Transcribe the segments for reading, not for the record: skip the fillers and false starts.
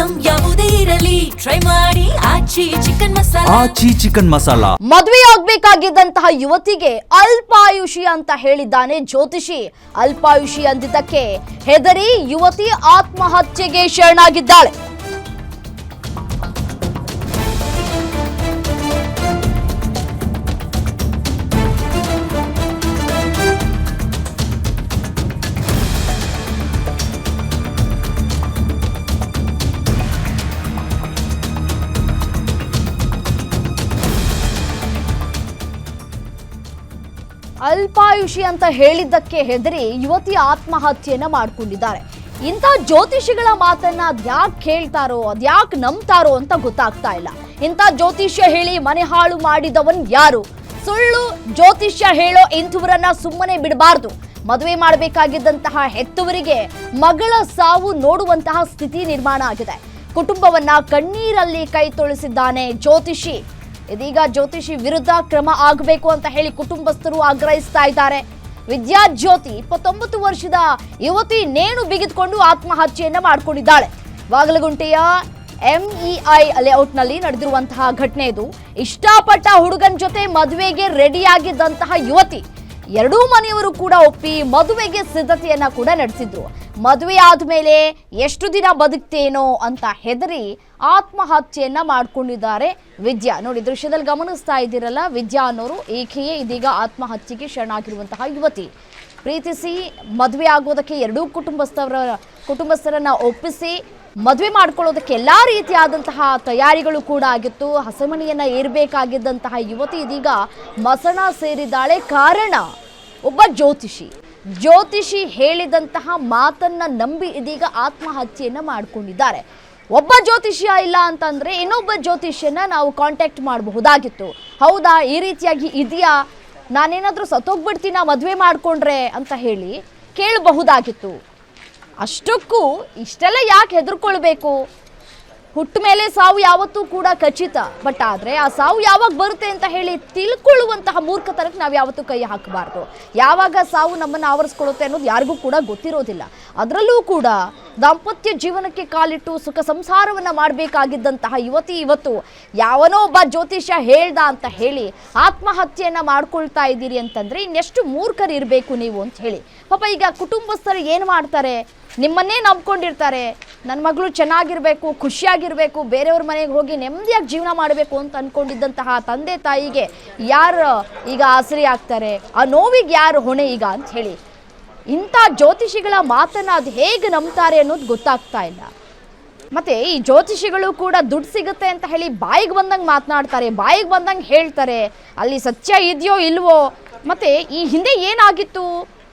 Item ಯಾವುದೇ ಇರಲಿ try ಮಾಡಿ ಆಚಿ ಚಿಕನ್ ಮಸಾಲಾ. ಮದುವೆ ಆಗ್ಬೇಕಾಗಿದ್ದಂತಹ ಯುವತಿಗೆ ಅಲ್ಪಾಯುಷಿ ಅಂತ ಹೇಳಿದ್ದಾನೆ ಜ್ಯೋತಿಷಿ. ಅಲ್ಪಾಯುಷಿ ಅಂದಿದ್ದಕ್ಕೆ ಹೆದರಿ ಯುವತಿ ಆತ್ಮಹತ್ಯೆಗೆ ಶರಣಾಗಿದ್ದಾಳೆ. ಅಲ್ಪಾಯುಷಿ ಅಂತ ಹೇಳಿದ್ದಕ್ಕೆ ಹೆದರಿ ಯುವತಿ ಆತ್ಮಹತ್ಯೆಯನ್ನ ಮಾಡ್ಕೊಂಡಿದ್ದಾರೆ. ಇಂಥ ಜ್ಯೋತಿಷಿಗಳ ಮಾತನ್ನ ಅದ್ಯಾಕೆ ಕೇಳ್ತಾರೋ ಅದ್ಯಾಕೆ ನಂಬ್ತಾರೋ ಅಂತ ಗೊತ್ತಾಗ್ತಾ ಇಲ್ಲ. ಇಂಥ ಜ್ಯೋತಿಷ್ಯ ಹೇಳಿ ಮನೆ ಹಾಳು ಮಾಡಿದವನ್ ಯಾರು? ಸುಳ್ಳು ಜ್ಯೋತಿಷ್ಯ ಹೇಳೋ ಇಂಥವರನ್ನ ಸುಮ್ಮನೆ ಬಿಡಬಾರ್ದು. ಮದುವೆ ಮಾಡಬೇಕಾಗಿದ್ದಂತಹ ಹೆತ್ತವರಿಗೆ ಮಗಳ ಸಾವು ನೋಡುವಂತಹ ಸ್ಥಿತಿ ನಿರ್ಮಾಣ ಆಗಿದೆ. ಕುಟುಂಬವನ್ನ ಕಣ್ಣೀರಲ್ಲಿ ಕೈ ತೊಳೆಸಿದ್ದಾನೆ ಜ್ಯೋತಿಷಿ. ಇದೀಗ ಜ್ಯೋತಿಷಿ ವಿರುದ್ಧ ಕ್ರಮ ಆಗಬೇಕು ಅಂತ ಹೇಳಿ ಕುಟುಂಬಸ್ಥರು ಆಗ್ರಹಿಸ್ತಾ ಇದ್ದಾರೆ. ವಿದ್ಯಾಜ್ಯೋತಿ 29 ವರ್ಷದ ಯುವತಿ ನೇಣು ಬಿಗಿದುಕೊಂಡು ಆತ್ಮಹತ್ಯೆಯನ್ನ ಮಾಡಿಕೊಂಡಿದ್ದಾಳೆ. ಬಾಗಲಗುಂಟೆಯ MEI ಲೇಔಟ್ನಲ್ಲಿ ನಡೆದಿರುವಂತಹ ಘಟನೆ ಇದು. ಇಷ್ಟಪಟ್ಟ ಹುಡುಗನ ಜೊತೆ ಮದುವೆಗೆ ರೆಡಿಯಾಗಿದ್ದಂತಹ ಯುವತಿ ಎರಡೂ ಮನೆಯವರು ಕೂಡ ಒಪ್ಪಿ ಮದುವೆಗೆ ಸಿದ್ಧತೆಯನ್ನ ಕೂಡ ನಡೆಸಿದ್ರು. ಮದುವೆ ಆದ್ಮೇಲೆ ಎಷ್ಟು ದಿನ ಬದುಕ್ತೇನೋ ಅಂತ ಹೆದರಿ ಆತ್ಮಹತ್ಯೆಯನ್ನ ಮಾಡ್ಕೊಂಡಿದ್ದಾರೆ ವಿದ್ಯಾ. ನೋಡಿ ದೃಶ್ಯದಲ್ಲಿ ಗಮನಿಸ್ತಾ ಇದ್ದೀರಲ್ಲ, ವಿದ್ಯಾ ಅನ್ನೋರು ಈಕೆಯೇ ಇದೀಗ ಆತ್ಮಹತ್ಯೆಗೆ ಶರಣಾಗಿರುವಂತಹ ಯುವತಿ. ಪ್ರೀತಿಸಿ ಮದುವೆ ಆಗೋದಕ್ಕೆ ಎರಡೂ ಕುಟುಂಬಸ್ಥರನ್ನ ಒಪ್ಪಿಸಿ ಮದುವೆ ಮಾಡ್ಕೊಳ್ಳೋದಕ್ಕೆ ಎಲ್ಲಾ ರೀತಿಯಾದಂತಹ ತಯಾರಿಗಳು ಕೂಡ ಆಗಿತ್ತು. ಹಸೆಮಣೆಯನ್ನ ಏರ್ಬೇಕಾಗಿದ್ದಂತಹ ಯುವತಿ ಇದೀಗ ಮಸಣ ಸೇರಿದ್ದಾಳೆ. ಕಾರಣ ಒಬ್ಬ ಜ್ಯೋತಿಷಿ ಹೇಳಿದಂತಹ ಮಾತನ್ನ ನಂಬಿ ಇದೀಗ ಆತ್ಮಹತ್ಯೆಯನ್ನ ಮಾಡ್ಕೊಂಡಿದ್ದಾರೆ. ಒಬ್ಬ ಜ್ಯೋತಿಷ್ಯ ಇಲ್ಲ ಅಂತಂದ್ರೆ ಇನ್ನೊಬ್ಬ ಜ್ಯೋತಿಷ್ಯನ ನಾವು ಕಾಂಟ್ಯಾಕ್ಟ್ ಮಾಡಬಹುದಾಗಿತ್ತು. ಹೌದಾ, ಈ ರೀತಿಯಾಗಿ ಇದೆಯಾ, ನಾನೇನಾದ್ರೂ ಸತ್ತೋಗ್ಬಿಡ್ತೀನ ಮದುವೆ ಮಾಡ್ಕೊಂಡ್ರೆ ಅಂತ ಹೇಳಿ ಕೇಳಬಹುದಾಗಿತ್ತು. ಅಷ್ಟಕ್ಕೂ ಇಷ್ಟೆಲ್ಲ ಯಾಕೆ ಹೆದರ್ಕೊಳ್ಬೇಕು? ಹುಟ್ಟ ಮೇಲೆ ಸಾವು ಯಾವತ್ತೂ ಕೂಡ ಖಚಿತ. ಬಟ್ ಆದರೆ ಆ ಸಾವು ಯಾವಾಗ ಬರುತ್ತೆ ಅಂತ ಹೇಳಿ ತಿಳ್ಕೊಳ್ಳುವಂತಹ ಮೂರ್ಖತನಕ್ಕೆ ನಾವು ಯಾವತ್ತೂ ಕೈ ಹಾಕಬಾರ್ದು. ಯಾವಾಗ ಸಾವು ನಮ್ಮನ್ನು ಆವರಿಸ್ಕೊಳ್ಳುತ್ತೆ ಅನ್ನೋದು ಯಾರಿಗೂ ಕೂಡ ಗೊತ್ತಿರೋದಿಲ್ಲ. ಅದರಲ್ಲೂ ಕೂಡ ದಾಂಪತ್ಯ ಜೀವನಕ್ಕೆ ಕಾಲಿಟ್ಟು ಸುಖ ಸಂಸಾರವನ್ನು ಮಾಡಬೇಕಾಗಿದ್ದಂತಹ ಯುವತಿ ಇವತ್ತು ಯಾವನೋ ಒಬ್ಬ ಜ್ಯೋತಿಷ್ಯ ಹೇಳ್ದ ಅಂತ ಹೇಳಿ ಆತ್ಮಹತ್ಯೆಯನ್ನು ಮಾಡ್ಕೊಳ್ತಾ ಇದ್ದೀರಿ ಅಂತಂದರೆ ಇನ್ನೆಷ್ಟು ಮೂರ್ಖರಿರಬೇಕು ನೀವು ಅಂತ ಹೇಳಿ. ಪಾಪ ಈಗ ಕುಟುಂಬಸ್ಥರು ಏನು ಮಾಡ್ತಾರೆ? ನಿಮ್ಮನ್ನೇ ನಂಬ್ಕೊಂಡಿರ್ತಾರೆ. ನನ್ನ ಮಗಳು ಚೆನ್ನಾಗಿರಬೇಕು, ಖುಷಿಯಾಗಿರಬೇಕು, ಬೇರೆಯವ್ರ ಮನೆಗೆ ಹೋಗಿ ನೆಮ್ಮದಿಯಾಗಿ ಜೀವನ ಮಾಡಬೇಕು ಅಂತ ಅಂದ್ಕೊಂಡಿದ್ದಂತಹ ತಂದೆ ತಾಯಿಗೆ ಯಾರು ಈಗ ಆಸರೆ ಆಗ್ತಾರೆ? ಆ ನೋವಿಗೆ ಯಾರು ಹೊಣೆ ಈಗ ಅಂತ ಹೇಳಿ ಇಂಥ ಜ್ಯೋತಿಷಿಗಳ ಮಾತನ್ನು ಅದು ಹೇಗೆ ನಂಬ್ತಾರೆ ಅನ್ನೋದು ಗೊತ್ತಾಗ್ತಾ ಇಲ್ಲ. ಮತ್ತು ಈ ಜ್ಯೋತಿಷಿಗಳು ಕೂಡ ದುಡ್ಡು ಸಿಗುತ್ತೆ ಅಂತ ಹೇಳಿ ಬಾಯಿಗೆ ಬಂದಂಗೆ ಮಾತನಾಡ್ತಾರೆ, ಬಾಯಿಗೆ ಬಂದಂಗೆ ಹೇಳ್ತಾರೆ. ಅಲ್ಲಿ ಸತ್ಯ ಇದೆಯೋ ಇಲ್ವೋ, ಮತ್ತು ಈ ಹಿಂದೆ ಏನಾಗಿತ್ತು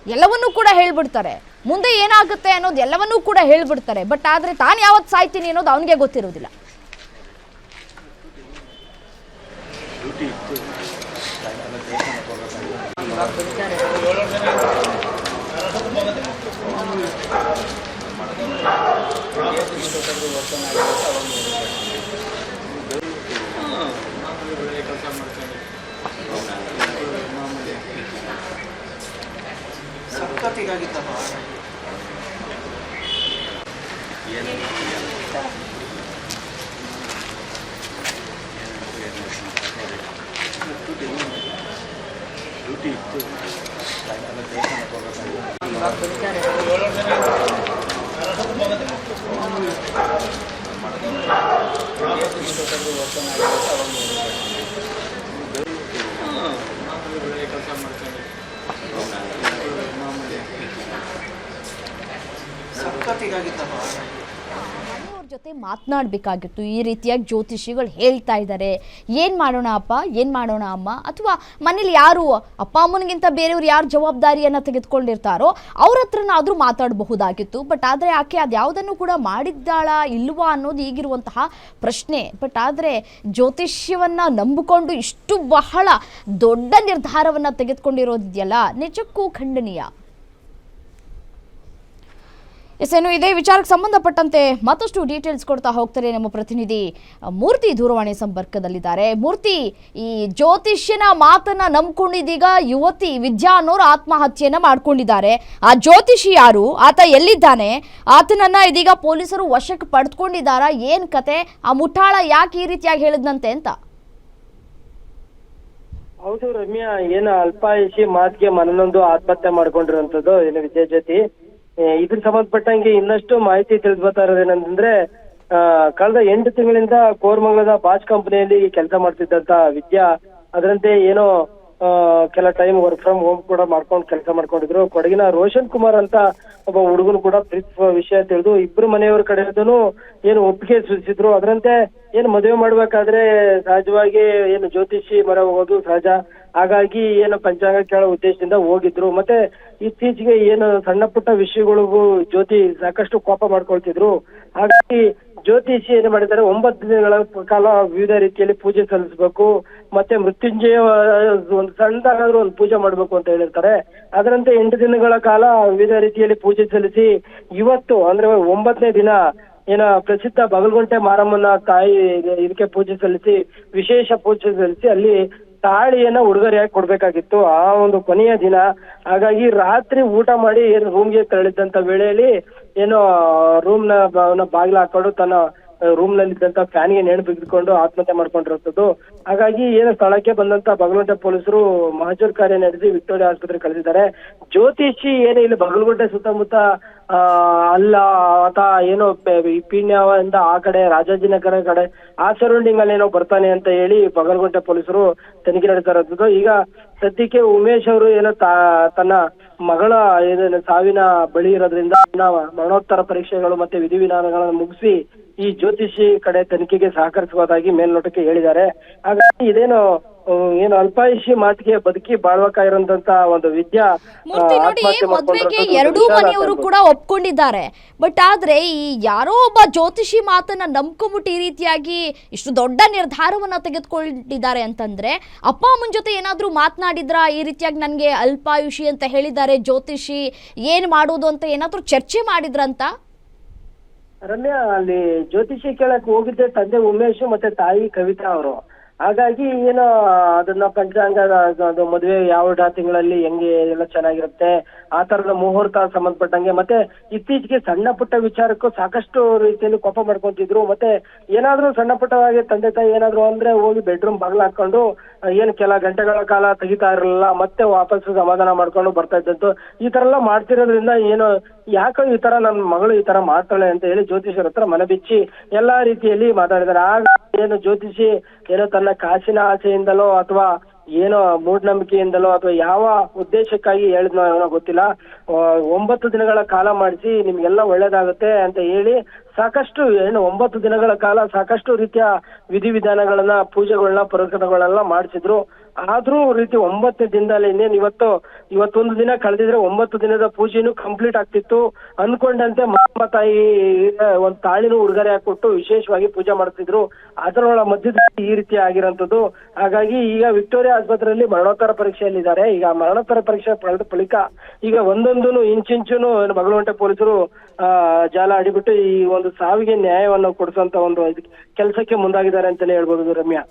ಎಲ್ಲವನ್ನೂ ಕೂಡ ಹೇಳ್ಬಿಡ್ತಾರೆ. ಮುಂದೆ ಏನಾಗುತ್ತೆ ಅನ್ನೋದು ಎಲ್ಲವನ್ನೂ ಕೂಡ ಹೇಳ್ಬಿಡ್ತಾರೆ. ಬಟ್ ಆದರೆ ತಾನು ಯಾವತ್ತು ಸಾಯ್ತೀನಿ ಅನ್ನೋದು ಅವನಿಗೆ ಗೊತ್ತಿರೋದಿಲ್ಲ. ಮನೆಯವ್ರ ಜೊತೆ ಮಾತನಾಡಬೇಕಾಗಿತ್ತು. ಈ ರೀತಿಯಾಗಿ ಜ್ಯೋತಿಷಿಗಳು ಹೇಳ್ತಾ ಇದ್ದಾರೆ, ಏನು ಮಾಡೋಣ ಅಪ್ಪ, ಏನು ಮಾಡೋಣ ಅಮ್ಮ, ಅಥವಾ ಮನೇಲಿ ಯಾರು ಅಪ್ಪ ಅಮ್ಮನಿಗಿಂತ ಬೇರೆಯವ್ರು ಯಾರು ಜವಾಬ್ದಾರಿಯನ್ನು ತೆಗೆದುಕೊಂಡಿರ್ತಾರೋ ಅವ್ರ ಹತ್ರನಾದರೂ ಮಾತಾಡಬಹುದಾಗಿತ್ತು. ಬಟ್ ಆದರೆ ಆಕೆ ಅದ್ಯಾವುದನ್ನು ಕೂಡ ಮಾಡಿದ್ದಾಳ ಇಲ್ವಾ ಅನ್ನೋದು ಈಗಿರುವಂತಹ ಪ್ರಶ್ನೆ. ಬಟ್ ಆದರೆ ಜ್ಯೋತಿಷ್ಯವನ್ನು ನಂಬಿಕೊಂಡು ಇಷ್ಟು ಬಹಳ ದೊಡ್ಡ ನಿರ್ಧಾರವನ್ನು ತೆಗೆದುಕೊಂಡಿರೋದಿದೆಯಲ್ಲ, ನಿಜಕ್ಕೂ ಖಂಡನೀಯ. ಎಸ್, ಏನು ಇದೇ ವಿಚಾರಕ್ಕೆ ಸಂಬಂಧಪಟ್ಟಂತೆ ಮತ್ತಷ್ಟು ಡೀಟೇಲ್ಸ್ ಕೊಡ್ತಾ ಹೋಗ್ತಾರೆ ನಮ್ಮ ಪ್ರತಿನಿಧಿ ಮೂರ್ತಿ ದೂರವಾಣಿ ಸಂಪರ್ಕದಲ್ಲಿದ್ದಾರೆ. ಮೂರ್ತಿ, ಈ ಜ್ಯೋತಿಷ್ಯನ ಮಾತನ್ನ ನಂಬ್ಕೊಂಡಿದ್ದೀಗ ಯುವತಿ ವಿದ್ಯಾ ಅನ್ನೋರು ಆತ್ಮಹತ್ಯೆಯನ್ನ ಮಾಡ್ಕೊಂಡಿದ್ದಾರೆ. ಆ ಜ್ಯೋತಿಷಿ ಯಾರು, ಆತ ಎಲ್ಲಿದ್ದಾನೆ, ಆತನನ್ನ ಇದೀಗ ಪೊಲೀಸರು ವಶಕ್ಕೆ ಪಡೆದುಕೊಂಡಿದ್ದಾರಾ, ಏನ್ ಕತೆ, ಆ ಮುಠಾಳ ಯಾಕೆ ಈ ರೀತಿಯಾಗಿ ಹೇಳಿದ್ನಂತೆ ಅಂತ? ಹೌದು ರಮ್ಯಾ, ಏನು ಅಲ್ಪಾಯುಷಿ ಮಾತಿಗೆ ಮನನೊಂದು ಆತ್ಮಹತ್ಯೆ ಮಾಡ್ಕೊಂಡಿರುವಂತದ್ದು ಏನು ವಿಜಯ ಜ್ಯೋತಿ. ಇದ್ರ ಸಂಬಂಧಪಟ್ಟಂಗೆ ಇನ್ನಷ್ಟು ಮಾಹಿತಿ ತಿಳಿದು ಬರ್ತಾ ಇರೋದೇನಂತಂದ್ರೆ, ಕಳೆದ 8 ತಿಂಗಳಿಂದ ಕೋರಮಂಗಲದ ಬಾಷ್ ಕಂಪನಿಯಲ್ಲಿ ಕೆಲಸ ಮಾಡ್ತಿದ್ದಂತ ವಿದ್ಯಾ ಅದರಂತೆ ಏನೋ ಕೆಲ ಟೈಮ್ ವರ್ಕ್ ಫ್ರಮ್ ಹೋಮ್ ಕೂಡ ಮಾಡ್ಕೊಂಡು ಕೆಲಸ ಮಾಡ್ಕೊಂಡಿದ್ರು. ಕೊಡಗಿನ ರೋಷನ್ ಕುಮಾರ್ ಅಂತ ಒಬ್ಬ ಹುಡುಗನು ಕೂಡ ಪ್ರೀತಿ ವಿಷಯ ತಿಳಿದು ಇಬ್ರು ಮನೆಯವ್ರ ಕಡೆಯಿಂದನೂ ಏನು ಒಪ್ಪಿಗೆ ಸೂಚಿಸಿದ್ರು. ಅದರಂತೆ ಏನು ಮದುವೆ ಮಾಡ್ಬೇಕಾದ್ರೆ ಸಹಜವಾಗಿ ಏನು ಜ್ಯೋತಿಷಿ ಮರ ಹೋಗೋದು ಸಹಜ. ಹಾಗಾಗಿ ಏನು ಪಂಚಾಂಗ ಕೇಳೋ ಉದ್ದೇಶದಿಂದ ಹೋಗಿದ್ರು. ಮತ್ತೆ ಇತ್ತೀಚೆಗೆ ಏನು ಸಣ್ಣ ಪುಟ್ಟ ವಿಷಯಗಳಿಗೂ ಜ್ಯೋತಿ ಸಾಕಷ್ಟು ಕೋಪ ಮಾಡ್ಕೊಳ್ತಿದ್ರು. ಹಾಗಾಗಿ ಜ್ಯೋತಿಷಿ ಏನ್ ಮಾಡಿದ್ದಾರೆ, 9 ದಿನಗಳ ಕಾಲ ವಿವಿಧ ರೀತಿಯಲ್ಲಿ ಪೂಜೆ ಸಲ್ಲಿಸಬೇಕು, ಮತ್ತೆ ಮೃತ್ಯುಂಜಯ ಒಂದು ಸಣ್ಣದಾದ್ರೂ ಒಂದು ಪೂಜೆ ಮಾಡ್ಬೇಕು ಅಂತ ಹೇಳಿರ್ತಾರೆ. ಅದರಂತೆ 8 ದಿನಗಳ ಕಾಲ ವಿವಿಧ ರೀತಿಯಲ್ಲಿ ಪೂಜೆ ಸಲ್ಲಿಸಿ ಇವತ್ತು ಅಂದ್ರೆ 9ನೇ ದಿನ ಏನ ಪ್ರಸಿದ್ಧ ಬಗಲ್ಗುಂಟೆ ಮಾರಮ್ಮನ ತಾಯಿ ಇದಕ್ಕೆ ಪೂಜೆ ಸಲ್ಲಿಸಿ ವಿಶೇಷ ಪೂಜೆ ಸಲ್ಲಿಸಿ ಅಲ್ಲಿ ತಾಳಿಯನ್ನ ಉಡುಗೊರೆಯಾಗಿ ಕೊಡ್ಬೇಕಾಗಿತ್ತು ಆ ಒಂದು ಕೊನೆಯ ದಿನ. ಹಾಗಾಗಿ ರಾತ್ರಿ ಊಟ ಮಾಡಿ ಏನು ರೂಮ್ಗೆ ತೆರಳಿದ್ದಂತ ವೇಳೆಯಲ್ಲಿ ಏನೋ ರೂಮ್ನ ಬಾಗಿಲು ಹಾಕೊಂಡು ತನ್ನ ರೂಮ್ ನಲ್ಲಿ ಇದ್ದಂತ ಫ್ಯಾನ್ಗೆ ನೇಣು ಬಿಗಿದುಕೊಂಡು ಆತ್ಮಹತ್ಯೆ ಮಾಡ್ಕೊಂಡಿರುವಂತದ್ದು. ಹಾಗಾಗಿ ಏನು ಸ್ಥಳಕ್ಕೆ ಬಂದಂತ ಬಗಲಗುಂಟೆ ಪೊಲೀಸರು ಮಹಜೂರು ಕಾರ್ಯ ನಡೆಸಿ ವಿಕ್ಟೋರಿಯಾ ಆಸ್ಪತ್ರೆ ಕಳಿಸಿದ್ದಾರೆ. ಜ್ಯೋತಿಷಿ ಏನು ಇಲ್ಲಿ ಬಗಲಗುಂಟೆ ಸುತ್ತಮುತ್ತ ಅಲ್ಲ ಆತ ಏನೋ ಪೀಣ್ಯದಿಂದ ಆ ಕಡೆ ರಾಜಾಜಿನಗರ ಕಡೆ ಆ ಸರೌಂಡಿಂಗ್ ಅಲ್ಲಿ ಏನೋ ಬರ್ತಾನೆ ಅಂತ ಹೇಳಿ ಬಗಲಗುಂಟೆ ಪೊಲೀಸರು ತನಿಖೆ ನಡೆಸ್ತಾ ಇರೋದು. ಈಗ ಸದ್ಯಕ್ಕೆ ಉಮೇಶ್ ಅವರು ಏನೋ ತನ್ನ ಮಗಳ ಏನೇನು ಸಾವಿನ ಬಳಿ ಇರೋದ್ರಿಂದ ಮರಣೋತ್ತರ ಪರೀಕ್ಷೆಗಳು ಮತ್ತೆ ವಿಧಿವಿಧಾನಗಳನ್ನು ಮುಗಿಸಿ ಈ ಜ್ಯೋತಿಷಿ ಕಡೆ ತನಿಖೆಗೆ ಸಹಕರಿಸುವುದಾಗಿ ಮೇಲ್ನೋಟಕ್ಕೆ ಹೇಳಿದ್ದಾರೆ. ಹಾಗಾಗಿ ಇದೇನು ಏನು ಅಲ್ಪಾಯುಷಿ ಮಾತಿಗೆ ಬದುಕಿ ಬಾಳ್ಬೇಕಾಗಿರೋಂತ ಒಂದು ವಿದ್ಯಾ ಮದುವೆಗೆ ಎರಡೂ ಮನೆಯವರು ಕೂಡ ಒಪ್ಕೊಂಡಿದ್ದಾರೆ. ಬಟ್ ಆದ್ರೆ ಈ ಯಾರೋ ಒಬ್ಬ ಜ್ಯೋತಿಷಿ ಮಾತನ್ನ ನಂಬ್ಕೊಂಬಿಟ್ಟು ಈ ರೀತಿಯಾಗಿ ಇಷ್ಟು ದೊಡ್ಡ ನಿರ್ಧಾರವನ್ನ ತೆಗೆದುಕೊಂಡಿದ್ದಾರೆ ಅಂತಂದ್ರೆ ಅಪ್ಪ ಅಮ್ಮನ ಜೊತೆ ಏನಾದ್ರೂ ಮಾತನಾಡಿದ್ರ, ಈ ರೀತಿಯಾಗಿ ನನ್ಗೆ ಅಲ್ಪಾಯುಷಿ ಅಂತ ಹೇಳಿದ್ದಾರೆ ಜ್ಯೋತಿಷಿ, ಏನ್ ಮಾಡೋದು ಅಂತ ಏನಾದ್ರೂ ಚರ್ಚೆ ಮಾಡಿದ್ರಂತ? ರಮ್ಯಾ, ಅಲ್ಲಿ ಜ್ಯೋತಿಷಿ ಕೇಳಕ್ ಹೋಗಿದ್ದೆ ತಂದೆ ಉಮೇಶ್ ಮತ್ತೆ ತಾಯಿ ಕವಿತಾ ಅವರು. ಹಾಗಾಗಿ ಏನೋ ಅದನ್ನ ಪಂಚಾಂಗ ಅದು ಮದುವೆ ಯಾವ ತಿಂಗಳಲ್ಲಿ ಹೆಂಗೆ ಎಲ್ಲ ಚೆನ್ನಾಗಿರುತ್ತೆ ಆ ತರದ ಮುಹೂರ್ತ ಸಂಬಂಧಪಟ್ಟಂಗೆ ಮತ್ತೆ ಇತ್ತೀಚೆಗೆ ಸಣ್ಣ ಪುಟ್ಟ ವಿಚಾರಕ್ಕೂ ಸಾಕಷ್ಟು ರೀತಿಯಲ್ಲಿ ಕೋಪ ಮಾಡ್ಕೊಂತಿದ್ರು. ಮತ್ತೆ ಏನಾದ್ರೂ ಸಣ್ಣ ಪುಟ್ಟವಾಗಿ ತಂದೆ ತಾಯಿ ಏನಾದ್ರು ಅಂದ್ರೆ ಹೋಗಿ ಬೆಡ್ರೂಮ್ ಬಾಗಿಲು ಹಾಕೊಂಡು ಏನು ಕೆಲ ಗಂಟೆಗಳ ಕಾಲ ತೆಗಿತಾ ಇರಲಿಲ್ಲ, ಮತ್ತೆ ವಾಪಸ್ ಸಮಾಧಾನ ಮಾಡ್ಕೊಂಡು ಬರ್ತಾ ಇದ್ದಂತು. ಈ ತರ ಎಲ್ಲ ಮಾಡ್ತಿರೋದ್ರಿಂದ ಏನು ಯಾಕೋ ಈ ತರ ನನ್ನ ಮಗಳು ಈ ತರ ಮಾಡ್ತಾಳೆ ಅಂತ ಹೇಳಿ ಜ್ಯೋತಿಷರ ಹತ್ರ ಮನಬಿಚ್ಚಿ ಎಲ್ಲಾ ರೀತಿಯಲ್ಲಿ ಮಾತಾಡಿದ್ದಾರೆ. ಆಗ ಏನು ಜ್ಯೋತಿಷಿ ಏನೋ ತನ್ನ ಕಾಸಿನ ಆಸೆಯಿಂದಲೋ ಅಥವಾ ಏನೋ ಮೂಢನಂಬಿಕೆಯಿಂದಲೋ ಅಥವಾ ಯಾವ ಉದ್ದೇಶಕ್ಕಾಗಿ ಹೇಳಿದ್ನೋ ಏನೋ ಗೊತ್ತಿಲ್ಲ, 9 ದಿನಗಳ ಕಾಲ ಮಾಡಿಸಿ ನಿಮ್ಗೆಲ್ಲ ಒಳ್ಳೇದಾಗುತ್ತೆ ಅಂತ ಹೇಳಿ ಸಾಕಷ್ಟು ಏನು 9 ದಿನಗಳ ಕಾಲ ಸಾಕಷ್ಟು ರೀತಿಯ ವಿಧಿವಿಧಾನಗಳನ್ನ ಪೂಜೆಗಳನ್ನ ಪುರಸ್ಕಾರಗಳನ್ನೆಲ್ಲ ಮಾಡಿಸಿದ್ರು. ಆದ್ರೂ ರೀತಿ 9ನೇ ದಿನದಲ್ಲಿ ಇನ್ನೇನು ಇವತ್ತೊಂದು ದಿನ ಕಳೆದಿದ್ರೆ 9 ದಿನದ ಪೂಜೆನೂ ಕಂಪ್ಲೀಟ್ ಆಗ್ತಿತ್ತು. ಅನ್ಕೊಂಡಂತೆ ಮಮ್ಮ ತಾಯಿ ಒಂದು ತಾಳಿನೂ ಉಡುಗೊರೆ ಹಾಕೊಟ್ಟು ವಿಶೇಷವಾಗಿ ಪೂಜೆ ಮಾಡ್ತಿದ್ರು. ಅದರೊಳ ಮಧ್ಯದಲ್ಲಿ ಈ ರೀತಿ ಆಗಿರೋಂಥದ್ದು. ಹಾಗಾಗಿ ಈಗ ವಿಕ್ಟೋರಿಯಾ ಆಸ್ಪತ್ರೆಯಲ್ಲಿ ಮರಣೋತ್ತರ ಪರೀಕ್ಷೆಯಲ್ಲಿದ್ದಾರೆ. ಈಗ ಮರಣೋತ್ತರ ಪರೀಕ್ಷೆ ಪಡೆದ ಬಳಿಕ ಈಗ ಒಂದೊಂದೂ ಇಂಚಿಂಚುನು ಬಗಲಗುಂಟೆ ಪೊಲೀಸರು ಜಾಲ ಆಡಿಬಿಟ್ಟು ಈ ಒಂದು ಸಾವಿಗೆ ನ್ಯಾಯವನ್ನು ಕೊಡಿಸುವಂತ ಒಂದು ಕೆಲಸಕ್ಕೆ ಮುಂದಾಗಿದ್ದಾರೆ ಅಂತಾನೆ ಹೇಳ್ಬೋದು ರಮ್ಯಾ.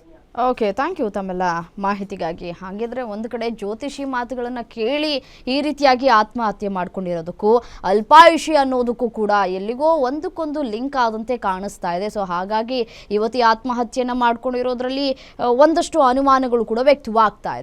ಓಕೆ, ಥ್ಯಾಂಕ್ ಯು ತಮ್ಮೆಲ್ಲ ಮಾಹಿತಿಗಾಗಿ. ಹಾಗಿದ್ರೆ ಒಂದು ಕಡೆ ಜ್ಯೋತಿಷಿ ಮಾತುಗಳನ್ನು ಕೇಳಿ ಈ ರೀತಿಯಾಗಿ ಆತ್ಮಹತ್ಯೆ ಮಾಡ್ಕೊಂಡಿರೋದಕ್ಕೂ ಅಲ್ಪಾಯುಷಿ ಅನ್ನೋದಕ್ಕೂ ಕೂಡ ಎಲ್ಲಿಗೋ ಒಂದಕ್ಕೊಂದು ಲಿಂಕ್ ಆದಂತೆ ಕಾಣಿಸ್ತಾ ಇದೆ. ಸೊ ಹಾಗಾಗಿ ಯುವತಿ ಆತ್ಮಹತ್ಯೆಯನ್ನು ಮಾಡ್ಕೊಂಡಿರೋದ್ರಲ್ಲಿ ಒಂದಷ್ಟು ಅನುಮಾನಗಳು ಕೂಡ ವ್ಯಕ್ತವಾಗ್ತಾ ಇದೆ.